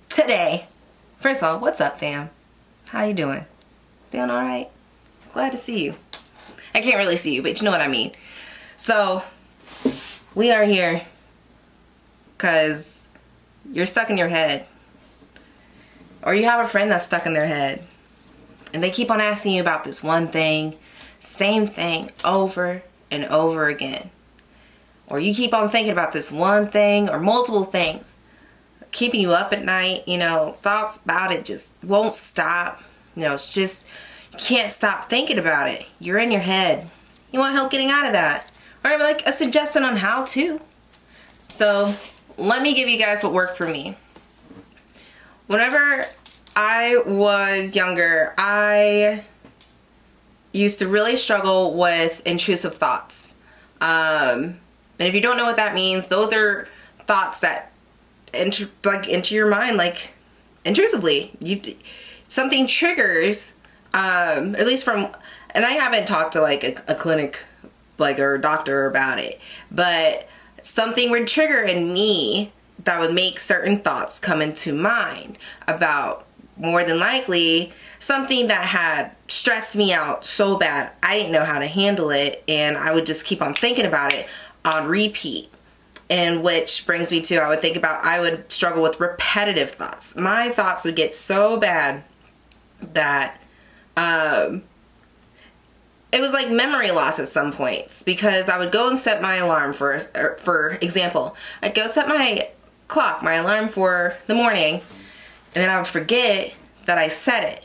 today. First of all, what's up, fam? How you doing? Doing all right? Glad to see you. I can't really see you, but you know what I mean. So, we are here because you're stuck in your head. Or you have a friend that's stuck in their head. And they keep on asking you about this one thing, same thing, over and over again. Or you keep on thinking about this one thing or multiple things, keeping you up at night, thoughts about it just won't stop. It's just, you can't stop thinking about it. You're in your head. You want help getting out of that. Or like a suggestion on how to. So let me give you guys what worked for me. Whenever I was younger, I used to really struggle with intrusive thoughts. And if you don't know what that means, those are thoughts that enter into your mind like intrusively. Something triggers, at least from, and I haven't talked to like a clinic or a doctor about it, but something would trigger in me that would make certain thoughts come into mind about, more than likely, something that had stressed me out so bad I didn't know how to handle it, and I would just keep on thinking about it on repeat. And which brings me to, I would struggle with repetitive thoughts. My thoughts would get so bad that it was like memory loss at some points, because I would go and set my alarm for example, I'd go set my alarm for the morning, and then I would forget that I set it,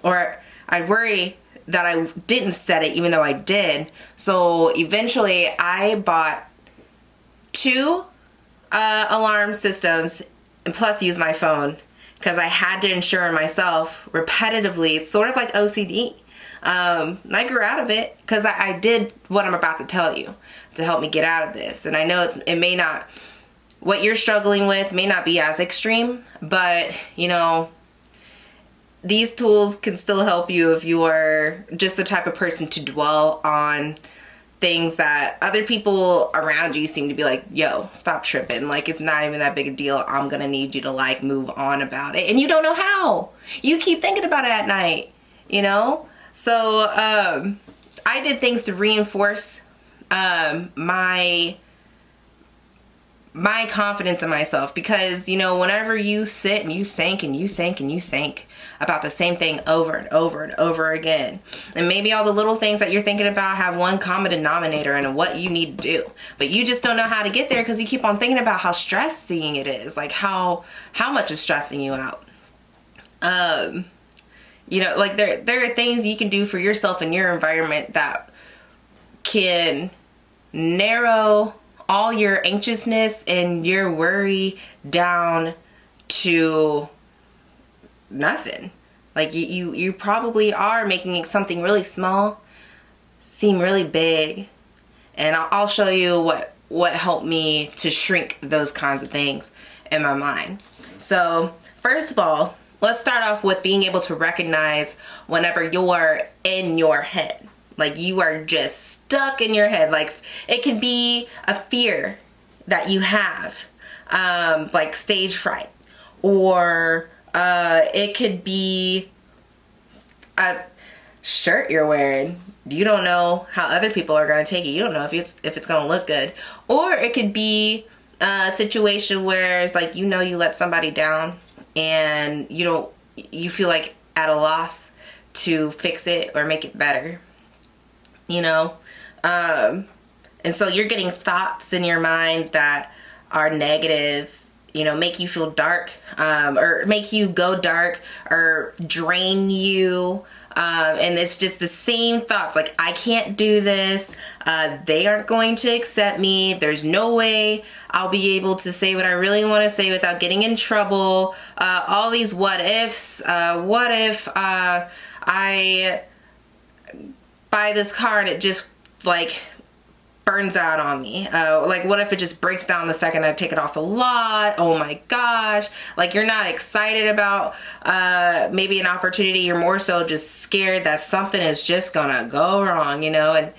or I'd worry that I didn't set it even though I did. So eventually I bought 2 alarm systems and plus used my phone, because I had to ensure myself repetitively. It's sort of like OCD. I grew out of it because I did what I'm about to tell you to help me get out of this. And I know it may not, what you're struggling with may not be as extreme, but these tools can still help you if you are just the type of person to dwell on things that other people around you seem to be like, yo, stop tripping. Like, it's not even that big a deal. I'm gonna need you to like move on about it. And you don't know how. You keep thinking about it at night, So I did things to reinforce my confidence in myself, because whenever you sit and you think and you think and you think about the same thing over and over and over again, and maybe all the little things that you're thinking about have one common denominator and what you need to do, but you just don't know how to get there because you keep on thinking about how stressing it is, like how much is stressing you out. Like there are things you can do for yourself in your environment that can narrow all your anxiousness and your worry down to nothing. Like you probably are making something really small seem really big, and I'll show you what helped me to shrink those kinds of things in my mind. So first of all, let's start off with being able to recognize whenever you're in your head. Like, you are just stuck in your head. Like, it can be a fear that you have, like stage fright. Or it could be a shirt you're wearing. You don't know how other people are going to take it. You don't know if it's going to look good. Or it could be a situation where it's like, you let somebody down, and you feel like at a loss to fix it or make it better. And so you're getting thoughts in your mind that are negative, make you feel dark, or make you go dark or drain you. And it's just the same thoughts, like, I can't do this. They aren't going to accept me. There's no way I'll be able to say what I really want to say without getting in trouble. All these what ifs. What if I buy this car and it just like burns out on me? Like, what if it just breaks down the second I take it off the lot? Oh my gosh. Like, you're not excited about maybe an opportunity. You're more so just scared that something is just gonna go wrong, and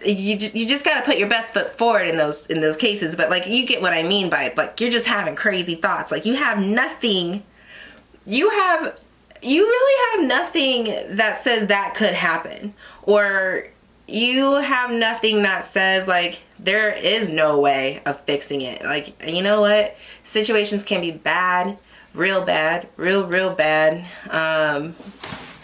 you just got to put your best foot forward in those cases. But like, you get what I mean by, like, you're just having crazy thoughts. Like, you have nothing, you really have nothing that says that could happen, or you have nothing that says like there is no way of fixing it. Like, you know what, situations can be bad, real bad, real bad.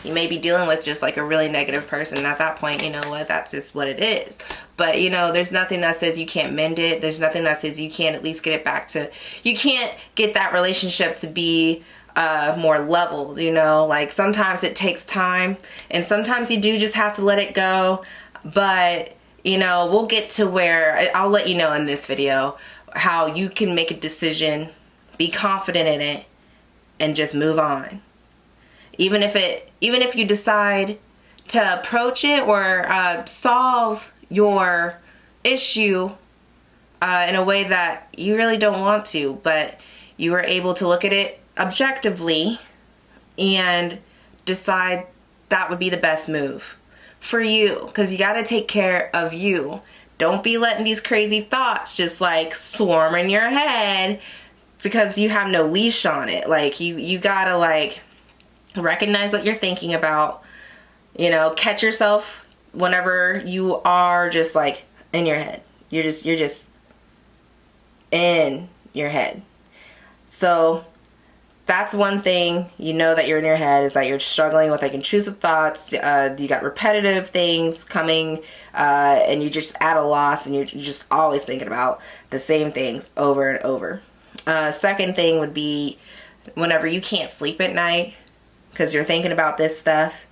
You may be dealing with just like a really negative person, and at that point, you know what, that's just what it is. But you know, there's nothing that says you can't mend it. There's nothing that says you can't at least get it back to, you can't get that relationship to be more leveled, you know. Like, sometimes it takes time, and sometimes you do just have to let it go. But you know, we'll get to where I'll let you know in this video how you can make a decision, be confident in it, and just move on. Even if you decide to approach it or solve your issue in a way that you really don't want to, but you were able to look at it objectively and decide that would be the best move for you, because you got to take care of you. Don't be letting these crazy thoughts just like swarm in your head because you have no leash on it. Like, you gotta like recognize what you're thinking about, you know, catch yourself whenever you are just like in your head. You're just in your head. So that's one thing, you know, that you're in your head, is that you're struggling with like intrusive thoughts. You got repetitive things coming, and you're just at a loss, and you're just always thinking about the same things over and over. Second thing would be whenever you can't sleep at night because you're thinking about this stuff.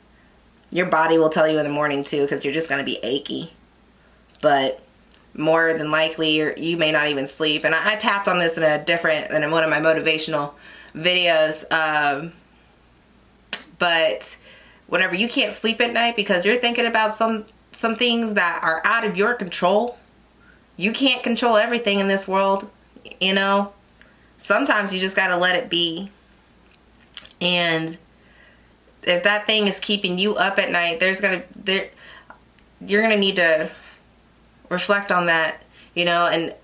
Your body will tell you in the morning too, because you're just going to be achy. But more than likely, you may not even sleep. And I tapped on this in one of my motivational videos. But whenever you can't sleep at night because you're thinking about some things that are out of your control, you can't control everything in this world, you know. Sometimes you just got to let it be. And if that thing is keeping you up at night, you're gonna need to reflect on that, you know. And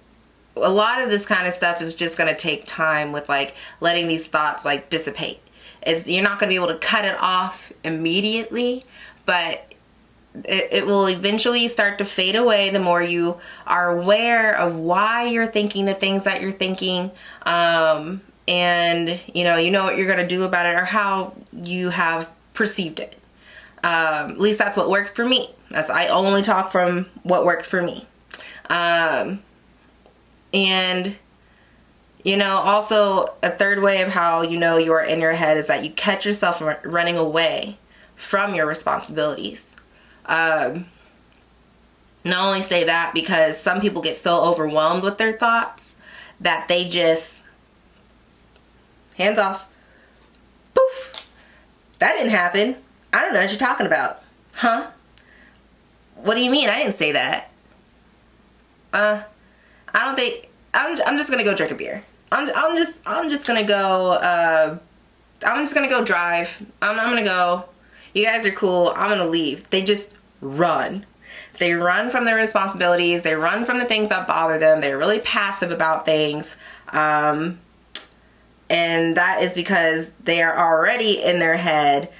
a lot of this kind of stuff is just gonna take time with like letting these thoughts like dissipate. You're not gonna be able to cut it off immediately, but it will eventually start to fade away the more you are aware of why you're thinking the things that you're thinking. And you know what you're gonna do about it, or how you have perceived it. At least that's what worked for me. I only talk from what worked for me. And you know, also a third way of how you know you're in your head is that you catch yourself running away from your responsibilities. Not only say that because some people get so overwhelmed with their thoughts that they just hands off. Poof. That didn't happen. I don't know what you're talking about. Huh? What do you mean? I didn't say that. I don't think. I'm just gonna go drink a beer. I'm just gonna go. I'm just gonna go drive. I'm gonna go. You guys are cool. I'm gonna leave. They just run. They run from their responsibilities. They run from the things that bother them. They're really passive about things. And that is because they are already in their head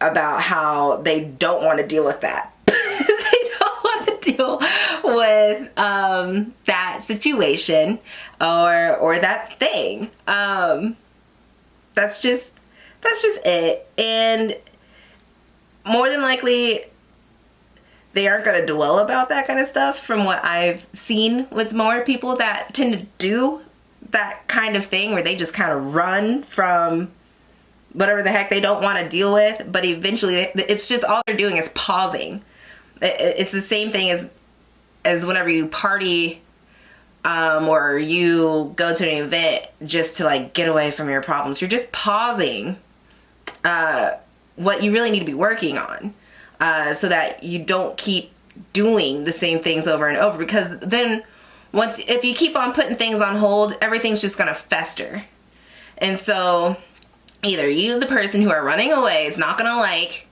about how they don't want to deal with that. They don't want to deal with that situation or that thing. That's just it. And more than likely, they aren't going to dwell about that kind of stuff, from what I've seen with more people that tend to do that kind of thing, where they just kind of run from whatever the heck they don't want to deal with. But eventually it's just all they're doing is pausing. It's the same thing as whenever you party or you go to an event just to like get away from your problems. You're just pausing what you really need to be working on, so that you don't keep doing the same things over and over. Because then if you keep on putting things on hold, everything's just gonna fester. And so either you, the person who are running away, is not gonna like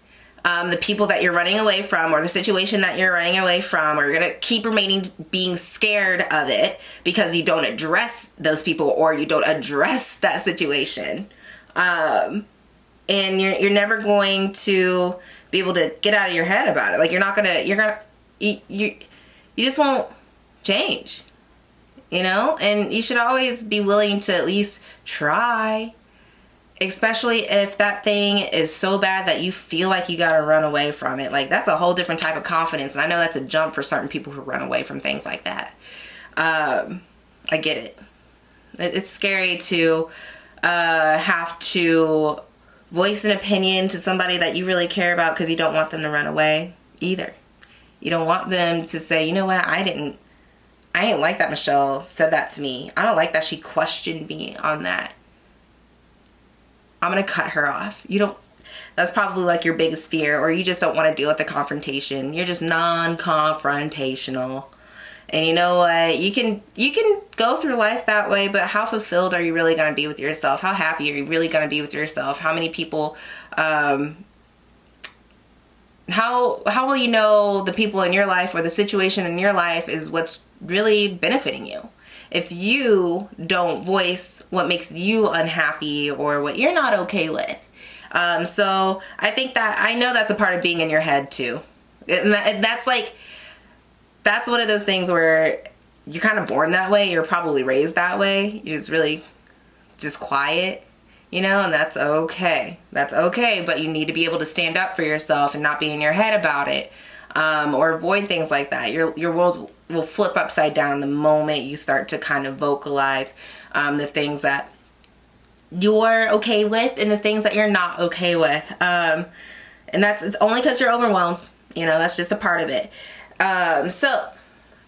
the people that you're running away from, or the situation that you're running away from, or you're going to keep remaining being scared of it because you don't address those people or you don't address that situation. And you're never going to be able to get out of your head about it. Like, you just won't change, and you should always be willing to at least try. Especially if that thing is so bad that you feel like you gotta run away from it. Like, that's a whole different type of confidence. And I know that's a jump for certain people who run away from things like that. I get it. It's scary to have to voice an opinion to somebody that you really care about because you don't want them to run away either. You don't want them to say, you know what, I didn't like that Michelle said that to me. I don't like that she questioned me on that. I'm going to cut her off. That's probably like your biggest fear, or you just don't want to deal with the confrontation. You're just non-confrontational. And you know what? You can go through life that way, but how fulfilled are you really going to be with yourself? How happy are you really going to be with yourself? How many people, how will you know the people in your life or the situation in your life is what's really benefiting you? If you don't voice what makes you unhappy or what you're not okay with. So I think that, I know that's a part of being in your head too. And that's one of those things where you're kind of born that way. You're probably raised that way. You're just really just quiet, and that's okay. That's okay. But you need to be able to stand up for yourself and not be in your head about it. Or avoid things like that. Your world will flip upside down the moment you start to kind of vocalize the things that you're okay with and the things that you're not okay with. And it's only because you're overwhelmed. That's just a part of it. So,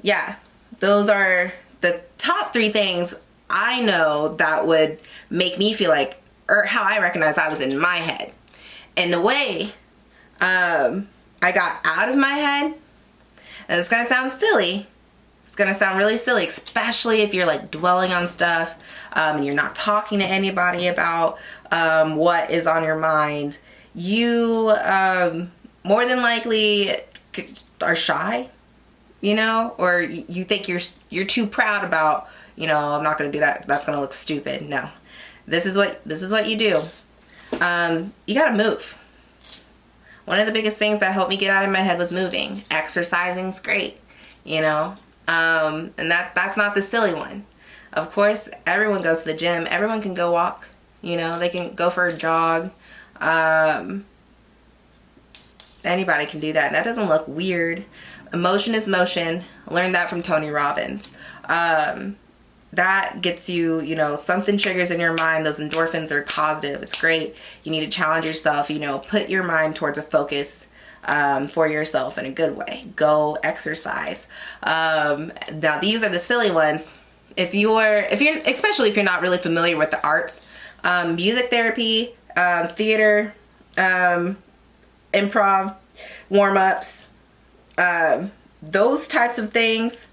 yeah, those are the top 3 things I know that would make me feel like, or how I recognize I was in my head. And the way I got out of my head, and it's gonna sound silly. It's gonna sound really silly, especially if you're like dwelling on stuff and you're not talking to anybody about what is on your mind. You more than likely are shy, or you think you're too proud about, I'm not gonna do that. That's gonna look stupid. No, this is what you do. You gotta move. One of the biggest things that helped me get out of my head was moving. Exercising's great, and that's not the silly one. Of course, everyone goes to the gym. Everyone can go walk, they can go for a jog. Anybody can do that. That doesn't look weird. Emotion is motion. I learned that from Tony Robbins. That gets you, something triggers in your mind. Those endorphins are positive. It's great. You need to challenge yourself, put your mind towards a focus for yourself in a good way. Go exercise. Now, these are the silly ones. Especially if you're not really familiar with the arts, music therapy, theater, improv, warm-ups, those types of things.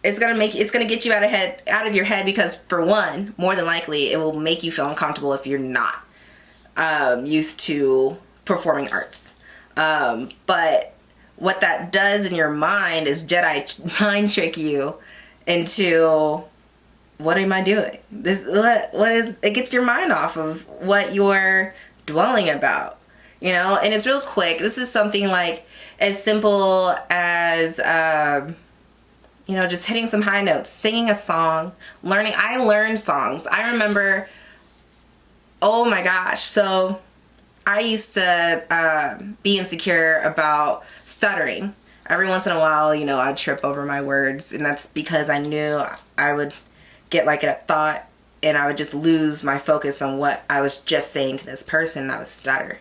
It's gonna get you out of your head because, for one, more than likely, it will make you feel uncomfortable if you're not used to performing arts. But what that does in your mind is Jedi mind trick you into, what am I doing? It gets your mind off of what you're dwelling about, and it's real quick. This is something like as simple as, just hitting some high notes, singing a song, learning. I learned songs. I remember, oh my gosh. So I used to be insecure about stuttering. Every once in a while, I'd trip over my words, and that's because I knew I would get like a thought and I would just lose my focus on what I was just saying to this person, and I would stutter.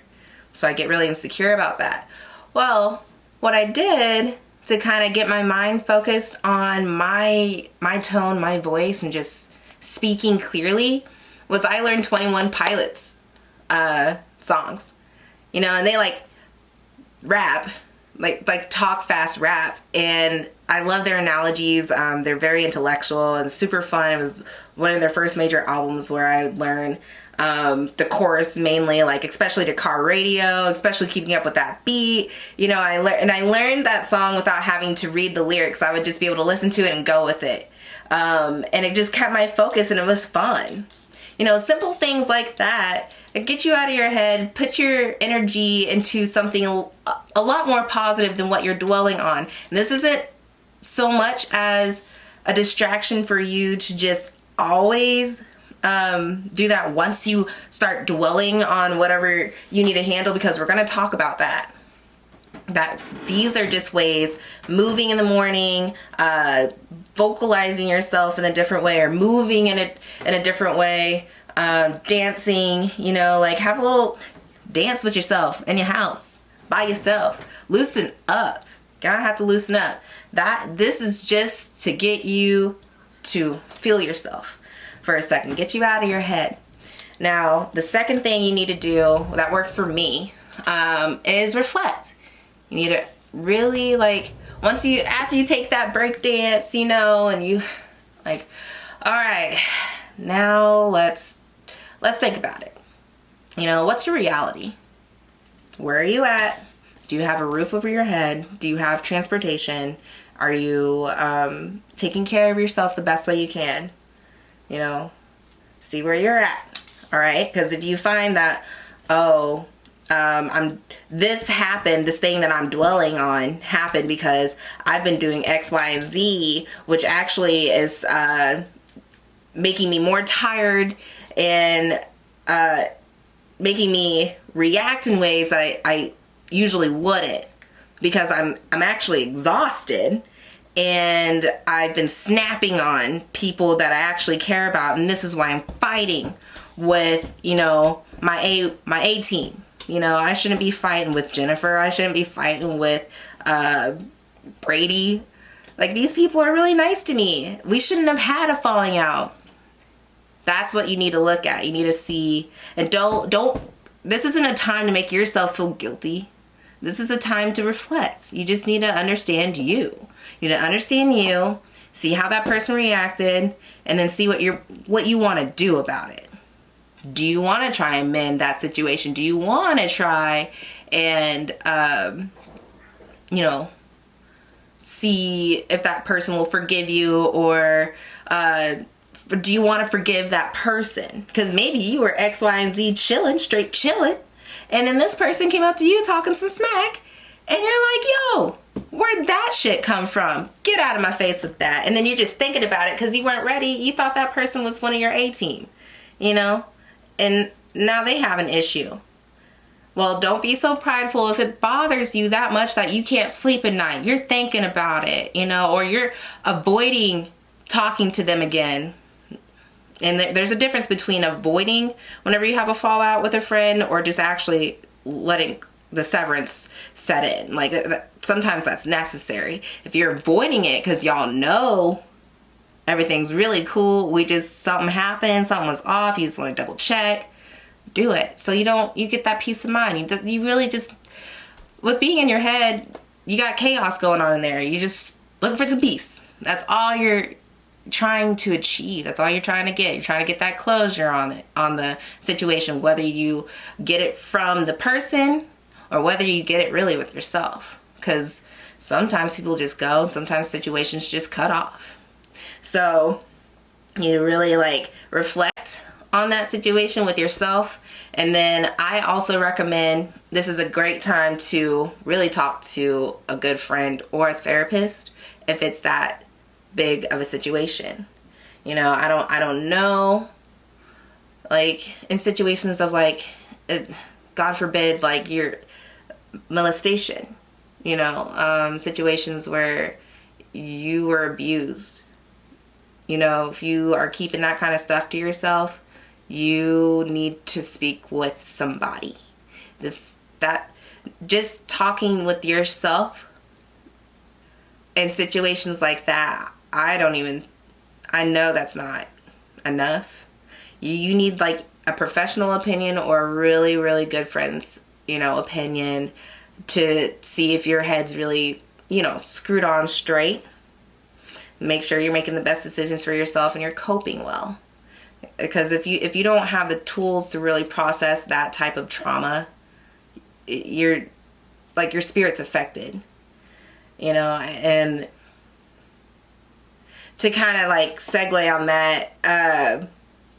So I get really insecure about that. Well, what I did to kind of get my mind focused on my tone, my voice, and just speaking clearly was I learned 21 Pilots songs. And they like rap, like talk fast rap, and I love their analogies. They're very intellectual and super fun. It was one of their first major albums where I would learn the chorus mainly, like especially to car radio, especially keeping up with that beat. You know, I learned that song without having to read the lyrics. I would just be able to listen to it and go with it. And it just kept my focus, and it was fun. You know, simple things like that get you out of your head, put your energy into something a lot more positive than what you're dwelling on. And this isn't so much as a distraction for you to just always do that once you start dwelling on whatever you need to handle, because we're going to talk about that. That these are just ways, moving in the morning, vocalizing yourself in a different way, or moving in a different way, dancing, you know, like have a little dance with yourself in your house by yourself. Loosen up. Gotta have to loosen up. This is just to get you to feel yourself for a second, get you out of your head. Now, the second thing you need to do that worked for me is reflect. You need to really, like, after you take that break dance, you know, and you like, all right, now let's think about it. You know, what's your reality? Where are you at? Do you have a roof over your head? Do you have transportation? Are you taking care of yourself the best way you can? You know, see where you're at. All right, because if you find that, this thing that I'm dwelling on happened because I've been doing X, Y, and Z, which actually is making me more tired and making me react in ways that I usually wouldn't, because I'm actually exhausted, and I've been snapping on people that I actually care about, and this is why I'm fighting with, you know, my A team. You know, I shouldn't be fighting with Jennifer. I shouldn't be fighting with Brady. Like, these people are really nice to me. We shouldn't have had a falling out. That's what you need to look at. You need to see, and don't, this isn't a time to make yourself feel guilty. This is a time to reflect. You just need to understand you. You need to understand you, see how that person reacted, and then see what you want to do about it. Do you want to try and mend that situation? Do you want to try and, you know, see if that person will forgive you, or do you want to forgive that person? Because maybe you were X, Y, and Z straight chilling, and then this person came up to you talking some smack, and you're like, yo, where'd that shit come from? Get out of my face with that. And then you're just thinking about it because you weren't ready. You thought that person was one of your A team, you know? And now they have an issue. Well, don't be so prideful if it bothers you that much that you can't sleep at night. You're thinking about it, you know, or you're avoiding talking to them again. And there's a difference between avoiding whenever you have a fallout with a friend, or just actually letting the severance set in. Like, sometimes that's necessary. If you're avoiding it because y'all know everything's really cool, something happened, something was off, you just want to double check, do it. So you get that peace of mind. You really just, with being in your head, you got chaos going on in there. You just looking for some peace. That's all you're trying to achieve. That's all you're trying to get. You're trying to get that closure on the situation, whether you get it from the person or whether you get it really with yourself. Because sometimes people just go, and sometimes situations just cut off. So you really like reflect on that situation with yourself. And then I also recommend, this is a great time to really talk to a good friend or a therapist if it's that big of a situation. You know, I don't know, like in situations of like, God forbid, like your molestation, you know, situations where you were abused. You know, if you are keeping that kind of stuff to yourself, you need to speak with somebody. Just talking with yourself in situations like that, I know that's not enough. You need like a professional opinion or a really, really good friend's, you know, opinion to see if your head's really, you know, screwed on straight. Make sure you're making the best decisions for yourself and you're coping well. Because if you don't have the tools to really process that type of trauma, you're like, your spirit's affected, you know. And to kind of like segue on that,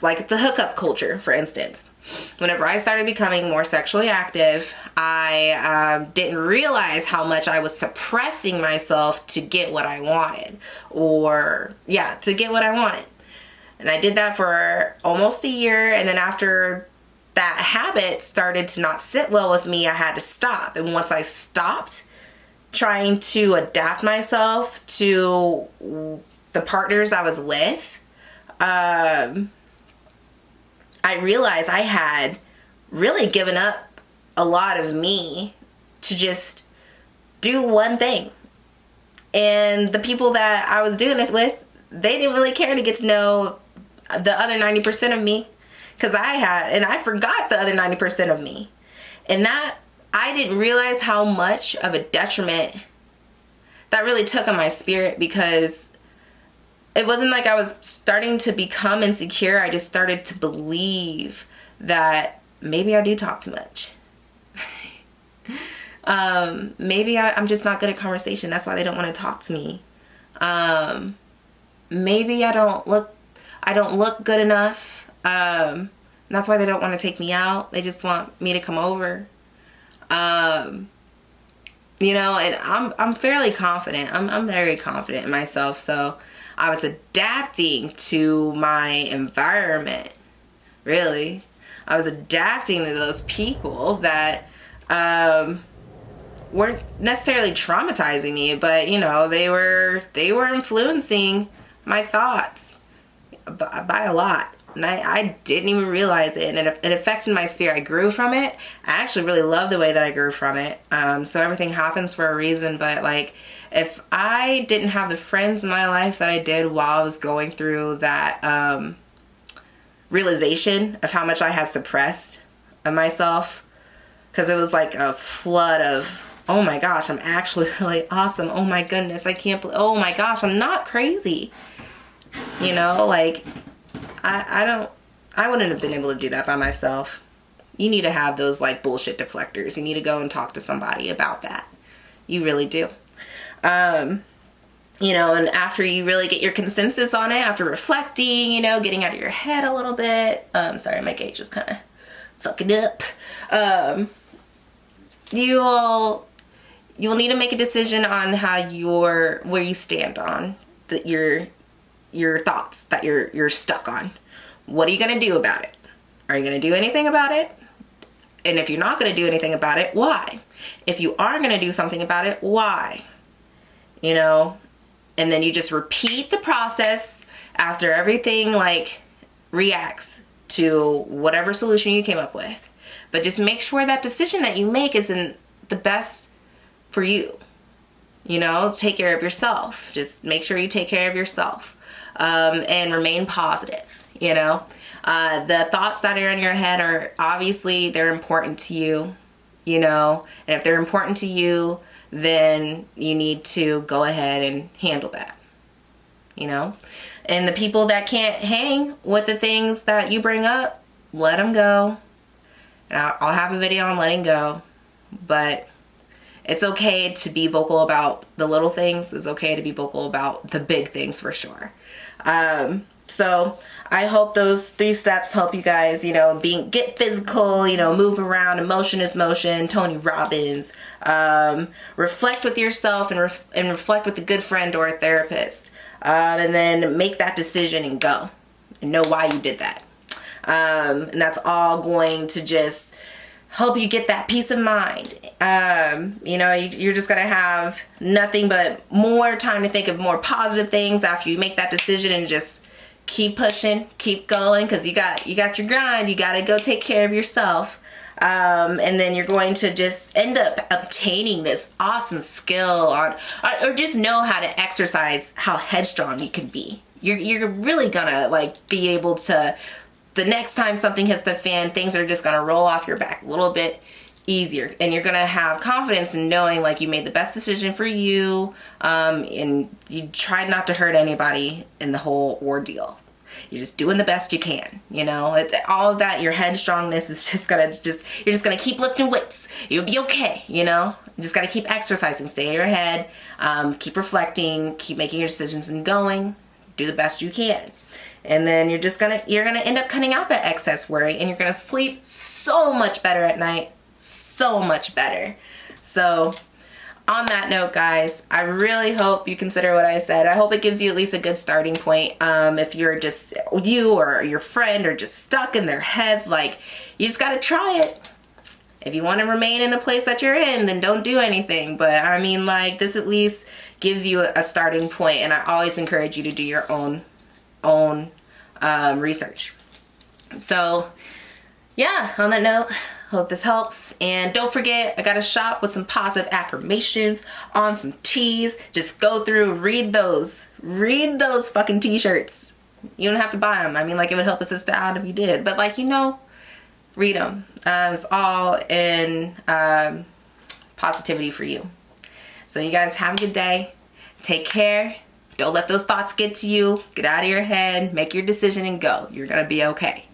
like the hookup culture, for instance, whenever I started becoming more sexually active, I didn't realize how much I was suppressing myself to get what I wanted, to get what I wanted. And I did that for almost a year. And then after that habit started to not sit well with me, I had to stop. And once I stopped trying to adapt myself to the partners I was with, I realized I had really given up a lot of me to just do one thing. And the people that I was doing it with, they didn't really care to get to know the other 90% of me, because I forgot the other 90% of me. And that, I didn't realize how much of a detriment that really took on my spirit, because it wasn't like I was starting to become insecure. I just started to believe that maybe I do talk too much. Maybe I'm just not good at conversation. That's why they don't want to talk to me. Maybe I don't look good enough. That's why they don't want to take me out. They just want me to come over. You know, and I'm fairly confident. I'm very confident in myself. So I was adapting to my environment. Really, I was adapting to those people that weren't necessarily traumatizing me, but you know, they were influencing my thoughts by a lot. And I didn't even realize it, and it affected my spirit. I grew from it. I actually really love the way that I grew from it. So everything happens for a reason, but like, if I didn't have the friends in my life that I did while I was going through that realization of how much I had suppressed of myself, because it was like a flood of, oh my gosh, I'm actually really awesome. Oh my goodness, I can't believe, oh my gosh, I'm not crazy. You know, like, I wouldn't have been able to do that by myself. You need to have those like bullshit deflectors. You need to go and talk to somebody about that. You really do. You know, and after you really get your consensus on it, after reflecting, you know, getting out of your head a little bit. Sorry, my gauge is kind of fucking up. You'll need to make a decision on where you stand on your thoughts that you're stuck on. What are you going to do about it? Are you going to do anything about it? And if you're not going to do anything about it, why? If you are going to do something about it, why? You know, and then you just repeat the process after everything like reacts to whatever solution you came up with. But just make sure that decision that you make is in the best for you. You know, take care of yourself. Just make sure you take care of yourself. And remain positive, you know. The thoughts that are in your head are obviously, they're important to you, you know. And if they're important to you, then you need to go ahead and handle that, you know. And the people that can't hang with the things that you bring up, let them go. And I'll have a video on letting go. But it's okay to be vocal about the little things. It's okay to be vocal about the big things for sure. So I hope those 3 steps help you guys, you know, get physical, you know, move around. Emotion is motion, Tony Robbins. Reflect with yourself and reflect with a good friend or a therapist. And then make that decision and go and know why you did that. And that's all going to just help you get that peace of mind. You know, you're just going to have nothing but more time to think of more positive things after you make that decision, and just keep pushing, keep going, because you got your grind. You got to go take care of yourself. And then you're going to just end up obtaining this awesome skill or just know how to exercise how headstrong you can be. You're really gonna like be able to, the next time something hits the fan, things are just gonna roll off your back a little bit easier, and you're gonna have confidence in knowing like you made the best decision for you, and you tried not to hurt anybody in the whole ordeal. You're just doing the best you can, you know. All of that, your headstrongness is you're just gonna keep lifting weights. You'll be okay, you know. You just gotta keep exercising, stay in your head, keep reflecting, keep making your decisions and going. Do the best you can. And then you're gonna end up cutting out that excess worry, and you're gonna sleep so much better at night. So much better. So on that note, guys, I really hope you consider what I said. I hope it gives you at least a good starting point. If you're just, you or your friend are just stuck in their head, like, you just gotta try it. If you want to remain in the place that you're in, then don't do anything. But I mean, like, this at least gives you a starting point, and I always encourage you to do your own research. So yeah, on that note, hope this helps. And don't forget, I got a shop with some positive affirmations on some tees. Just go through, read those fucking t-shirts. You don't have to buy them. I mean, like, it would help a sister out if you did, but, like, you know, read them. It's all in positivity for you. So you guys have a good day. Take care. Don't let those thoughts get to you. Get out of your head. Make your decision and go. You're gonna be okay.